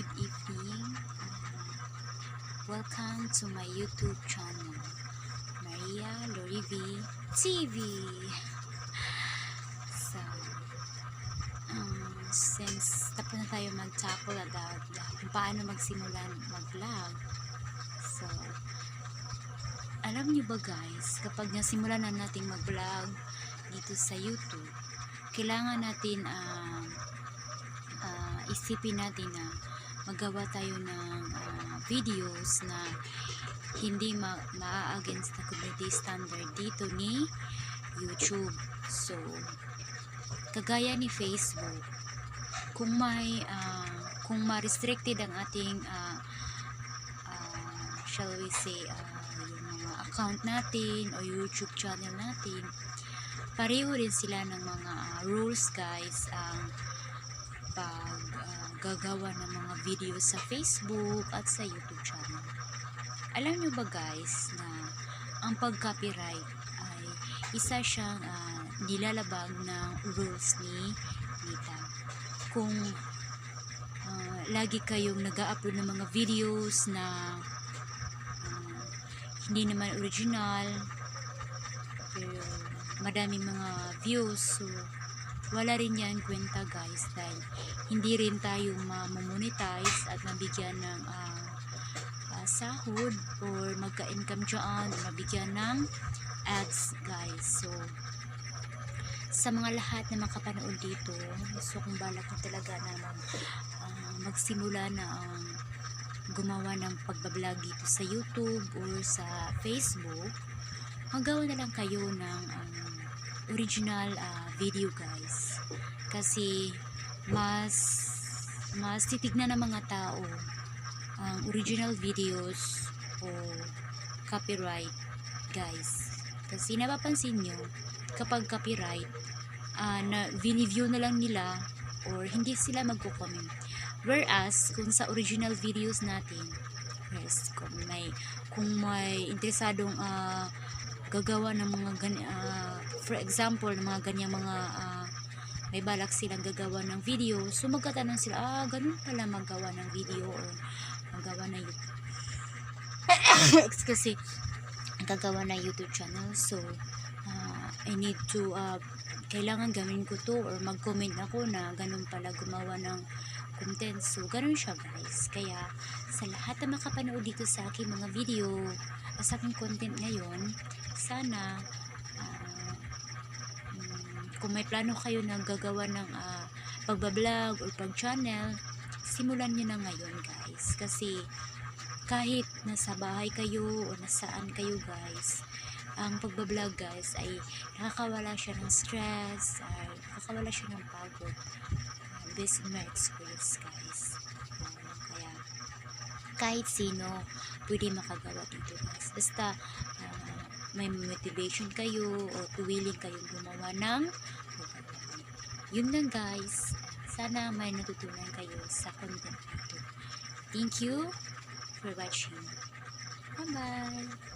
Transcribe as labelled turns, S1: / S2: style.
S1: Good evening. Welcome to my YouTube channel, Maria Lorivi TV. So, since tapos na tayo mag-tackle about kung paano magsimulan mag-vlog. So, alam niyo ba guys, kapag nasimulan na natin mag-vlog dito sa YouTube, kailangan natin isipin natin na magawa tayo ng videos na hindi ma-against na community standard dito ni YouTube. So, kagaya ni Facebook, kung ma-restricted ang ating shall we say yung mga account natin o YouTube channel natin, pareho rin sila ng mga rules guys pag gagawa ng mga video sa Facebook at sa YouTube channel. Alam nyo ba guys na ang pag-copyright ay isa siyang nilalabag ng rules ni Meta. Kung lagi kayong nag-upload ng mga videos na hindi naman original pero madaming mga views, so wala rin yan kwenta guys, dahil hindi rin tayo ma-monetize at mabigyan ng sahod or magka-income dyan, mabigyan ng ads guys. So sa mga lahat na makapanood dito, so kung balak ko talaga na magsimula na gumawa ng pagbablog dito sa YouTube or sa Facebook, magawa na lang kayo ng original video guys, kasi mas titignan ng mga tao ang original videos o copyright guys. Kasi napapansin nyo, kapag copyright na view na lang nila or hindi sila magko-comment, whereas kung sa original videos natin, yes, kung may interesadong gagawa ng mga for example, ng mga ganyang mga may balak silang gagawa ng video, so magtatanong sila, ganun pala magawa ng video or magawa ng YouTube kasi gagawa ng YouTube channel. So I need to kailangan gawin ko to or mag-comment ako na ganun pala gumawa ng content. So ganun siya guys. Kaya sa lahat na makapanood dito sa aking mga video, sa aking content ngayon, sana kung may plano kayo na gagawa ng pagbablog or pag-channel, simulan nyo na ngayon guys. Kasi kahit nasa bahay kayo o nasaan kayo guys, ang pagbablog guys ay nakakawala siya ng stress, ay nakakawala siya ng pagod, based on my experience guys. Kaya kahit sino pwede makagawa dito guys, basta may motivation kayo o willing kayong gumawa ng yun lang guys. Sana may natutunan kayo sa content nito. Thank you for watching. Bye bye.